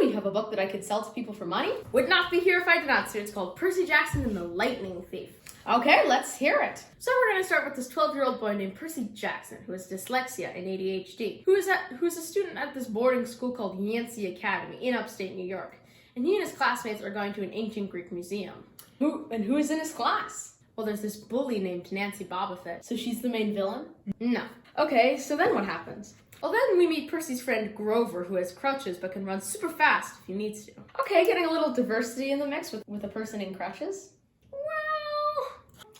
you have a book that I could sell to people for money? Would not be here if I did not, sir. It's called Percy Jackson and the Lightning Thief. Okay, let's hear it. So we're going to start with this 12-year-old boy named Percy Jackson, who has dyslexia and ADHD, who's a student at this boarding school called Yancey Academy in upstate New York. And he and his classmates are going to an ancient Greek museum. Who is in his class? Well, there's this bully named Nancy Bobofet. So she's the main villain? No. Okay, so then what happens? Well, then we meet Percy's friend Grover, who has crutches but can run super fast if he needs to. Okay, getting a little diversity in the mix with a person in crutches. Well,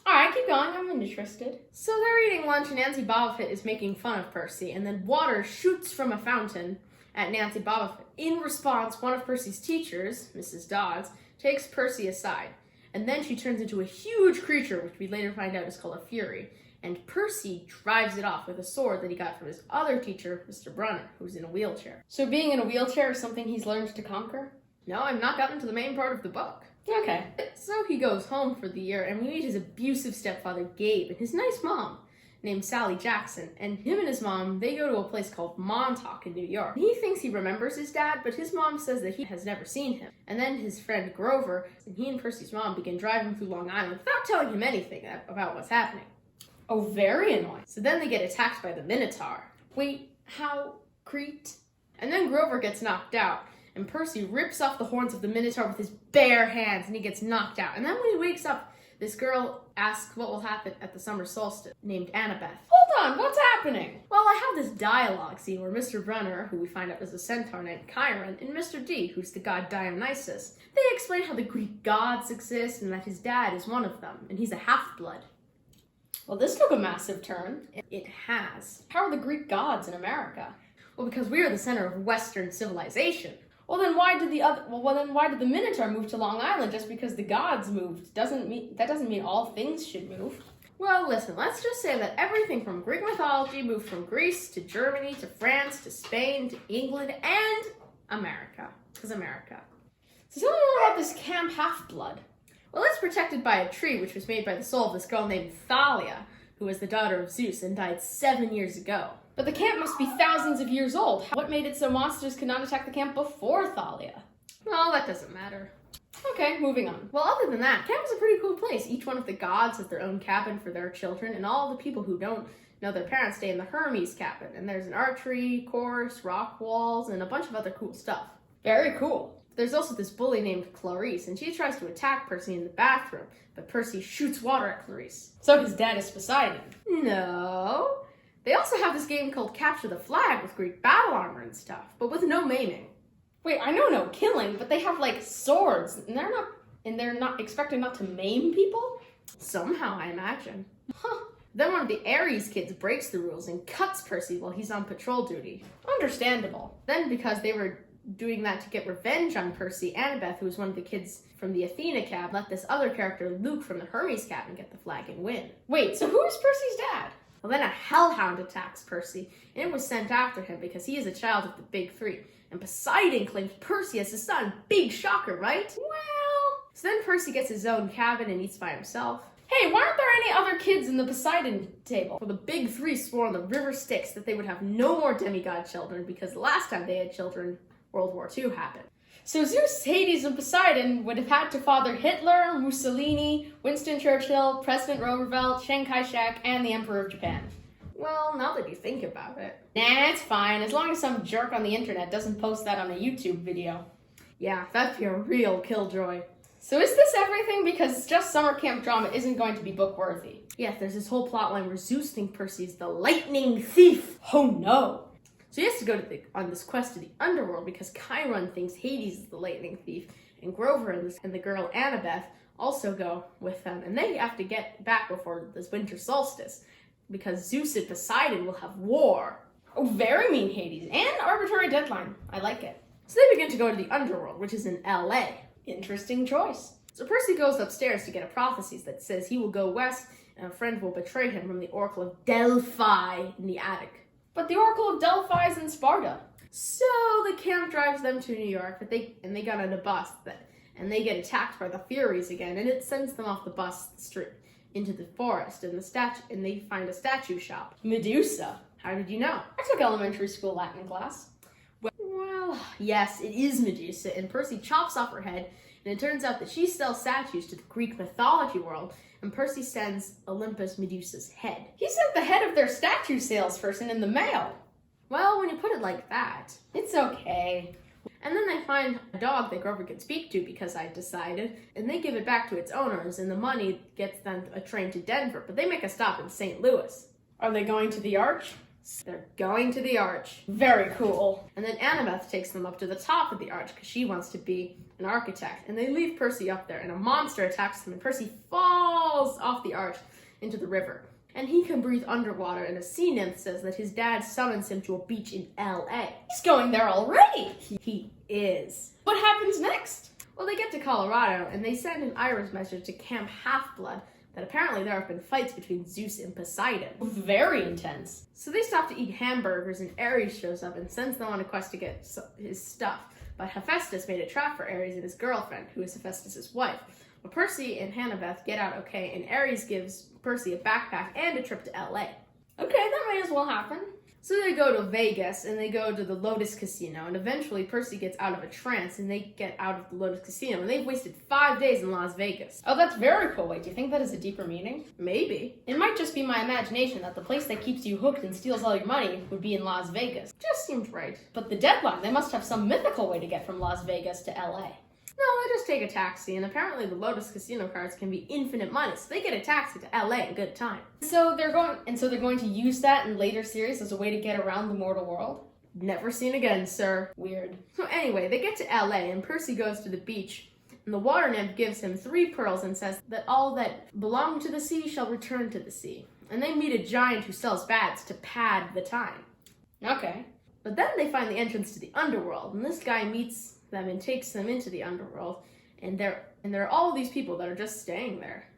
alright, keep going, I'm interested. So they're eating lunch and Nancy Bobofet is making fun of Percy, and then water shoots from a fountain at Nancy Bobofet. In response, one of Percy's teachers, Mrs. Dodds, takes Percy aside, and then she turns into a huge creature, which we later find out is called a Fury. And Percy drives it off with a sword that he got from his other teacher, Mr. Brunner, who's in a wheelchair. So being in a wheelchair is something he's learned to conquer? No, I've not gotten to the main part of the book. Okay. So he goes home for the year, and we meet his abusive stepfather, Gabe, and his nice mom, named Sally Jackson. And him and his mom, they go to a place called Montauk in New York. He thinks he remembers his dad, but his mom says that he has never seen him. And then his friend Grover, and he and Percy's mom begin driving through Long Island without telling him anything about what's happening. Oh, very annoying. So then they get attacked by the Minotaur. Wait, how? Crete? And then Grover gets knocked out, and Percy rips off the horns of the Minotaur with his bare hands, and he gets knocked out. And then when he wakes up, this girl asks what will happen at the summer solstice, named Annabeth. Hold on, what's happening? Well, I have this dialogue scene where Mr. Brunner, who we find out is a centaur named Chiron, and Mr. D, who's the god Dionysus, they explain how the Greek gods exist and that his dad is one of them, and he's a half-blood. Well, this took a massive turn. It has. How are the Greek gods in America? Well, because we are the center of Western civilization. Well, then why did the Minotaur move to Long Island just because the gods moved? That doesn't mean all things should move. Well, listen, let's just say that everything from Greek mythology moved from Greece to Germany to France to Spain to England and America. Because America. So tell me more about this Camp Half-Blood. Well, it's protected by a tree which was made by the soul of this girl named Thalia, who was the daughter of Zeus and died 7 years ago. But the camp must be thousands of years old. What made it so monsters could not attack the camp before Thalia? Well, that doesn't matter. Okay, moving on. Well, other than that, camp is a pretty cool place. Each one of the gods has their own cabin for their children, and all the people who don't know their parents stay in the Hermes cabin. And there's an archery course, rock walls, and a bunch of other cool stuff. Very cool. There's also this bully named Clarice, and she tries to attack Percy in the bathroom, but Percy shoots water at Clarice. So his dad is Poseidon. No. They also have this game called Capture the Flag with Greek battle armor and stuff, but with no maiming. Wait, I know no killing, but they have like swords, and they're not expected not to maim people? Somehow, I imagine. Huh. Then one of the Ares kids breaks the rules and cuts Percy while he's on patrol duty. Understandable. Then, because they were doing that to get revenge on Percy, Annabeth, who was one of the kids from the Athena cab, let this other character, Luke, from the Hermes cabin get the flag and win. Wait, so who is Percy's dad? Well, then a hellhound attacks Percy, and it was sent after him because he is a child of the Big Three. And Poseidon claims Percy as his son. Big shocker, right? Well, so then Percy gets his own cabin and eats by himself. Hey, why aren't there any other kids in the Poseidon table? Well, the Big Three swore on the river Styx that they would have no more demigod children because the last time they had children, World War II happened. So Zeus, Hades, and Poseidon would have had to father Hitler, Mussolini, Winston Churchill, President Roosevelt, Chiang Kai-shek, and the Emperor of Japan. Well, now that you think about it. Nah, it's fine, as long as some jerk on the internet doesn't post that on a YouTube video. Yeah, that'd be a real killjoy. So is this everything? Because just summer camp drama isn't going to be book-worthy. Yeah, there's this whole plotline where Zeus thinks Percy's the lightning thief. Oh no! So he has to go on this quest to the underworld because Chiron thinks Hades is the lightning thief, and Grover and the girl Annabeth also go with them, and they have to get back before this winter solstice because Zeus and Poseidon will have war. Oh, very mean Hades, and arbitrary deadline. I like it. So they begin to go to the underworld, which is in LA. Interesting choice. So Percy goes upstairs to get a prophecy that says he will go west and a friend will betray him from the Oracle of Delphi in the attic. But the Oracle of Delphi is in Sparta. So the camp drives them to New York, but they got on a bus, and they get attacked by the Furies again, and it sends them off the bus street into the forest, and they find a statue shop. Medusa. How did you know? I took elementary school Latin class. Well, yes, it is Medusa, and Percy chops off her head, and it turns out that she sells statues to the Greek mythology world, and Percy sends Olympus Medusa's head. He sent the head of their statue salesperson in the mail. Well, when you put it like that. It's okay. And then they find a dog that Grover can speak to because I decided, and they give it back to its owners, and the money gets them a train to Denver, but they make a stop in St. Louis. Are they going to the Arch? They're going to the Arch. Very cool. And then Annabeth takes them up to the top of the Arch because she wants to be an architect. And they leave Percy up there, and a monster attacks him, and Percy falls off the Arch into the river. And he can breathe underwater, and a sea nymph says that his dad summons him to a beach in L.A. He's going there already. He is. What happens next? Well, they get to Colorado, and they send an Irish message to Camp Half-Blood that apparently there have been fights between Zeus and Poseidon. Very intense. So they stop to eat hamburgers, and Ares shows up and sends them on a quest to get his stuff. But Hephaestus made a trap for Ares and his girlfriend, who is Hephaestus' wife. But Percy and Hannibeth get out okay, and Ares gives Percy a backpack and a trip to LA. Okay, that might as well happen. So they go to Vegas, and they go to the Lotus Casino, and eventually Percy gets out of a trance, and they get out of the Lotus Casino, and they've wasted 5 days in Las Vegas. Oh, that's very cool. Wait, do you think that is a deeper meaning? Maybe. It might just be my imagination that the place that keeps you hooked and steals all your money would be in Las Vegas. Just seems right. But the deadline, they must have some mythical way to get from Las Vegas to LA. No, they just take a taxi, and apparently the Lotus Casino cards can be infinite money, so they get a taxi to LA in good time. So they're going to use that in later series as a way to get around the mortal world? Never seen again, sir. Weird. So anyway, they get to LA, and Percy goes to the beach, and the water nymph gives him 3 pearls and says that all that belong to the sea shall return to the sea. And they meet a giant who sells bats to pad the time. Okay. But then they find the entrance to the underworld, and this guy meets them and takes them into the underworld, and there are all these people that are just staying there.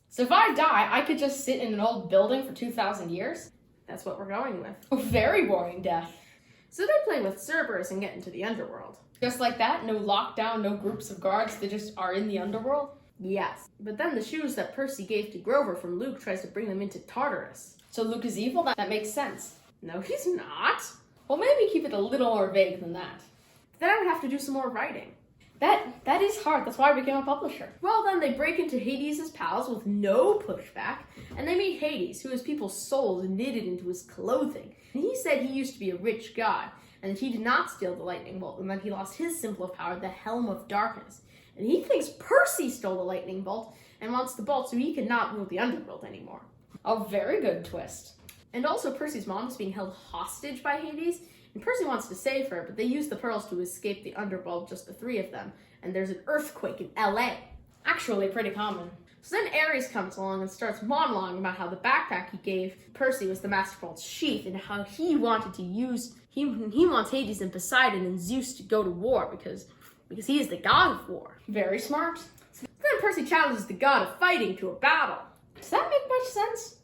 So if I die, I could just sit in an old building for 2,000 years? That's what we're going with. A very boring death. So they play with Cerberus and get into the underworld. Just like that? No lockdown, no groups of guards, they just are in the underworld? Yes. But then the shoes that Percy gave to Grover from Luke tries to bring them into Tartarus. So Luke is evil? That makes sense. No, he's not. Well, maybe keep it a little more vague than that. Then I would have to do some more writing. That is hard. That's why I became a publisher. Well, Then they break into Hades' palace with no pushback, and they meet Hades, who has people's souls knitted into his clothing. And he said he used to be a rich god, and that he did not steal the lightning bolt, and that he lost his symbol of power, the Helm of Darkness. And he thinks Percy stole the lightning bolt, and wants the bolt so he cannot rule the underworld anymore. A very good twist. And also Percy's mom is being held hostage by Hades, and Percy wants to save her, but they use the pearls to escape the underworld, just the 3 of them, and there's an earthquake in LA. Actually, pretty common. So then Ares comes along and starts monologuing about how the backpack he gave Percy was the Master Bolt's sheath, and how he wanted to use, he wants Hades and Poseidon and Zeus to go to war because he is the god of war. Very smart. So then Percy challenges the god of fighting to a battle. Does that make much sense?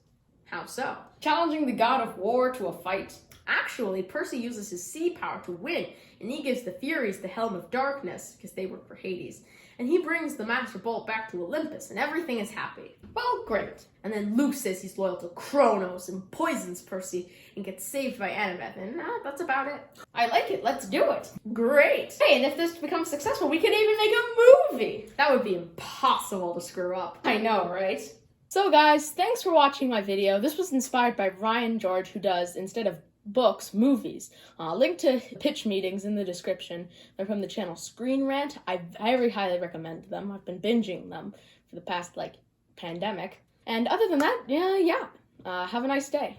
How so? Challenging the god of war to a fight. Actually, Percy uses his sea power to win, and he gives the Furies the Helm of Darkness, because they work for Hades. And he brings the Master Bolt back to Olympus, and everything is happy. Well, great. And then Luke says he's loyal to Kronos, and poisons Percy, and gets saved by Annabeth, and that's about it. I like it. Let's do it. Great! Hey, and if this becomes successful, we can even make a movie. That would be impossible to screw up. I know, right? So guys, thanks for watching my video. This was inspired by Ryan George, who does, instead of books, movies. Link to pitch meetings in the description. They're from the channel Screen Rant. I very highly recommend them. I've been binging them for the past, pandemic. And other than that, yeah. Have a nice day.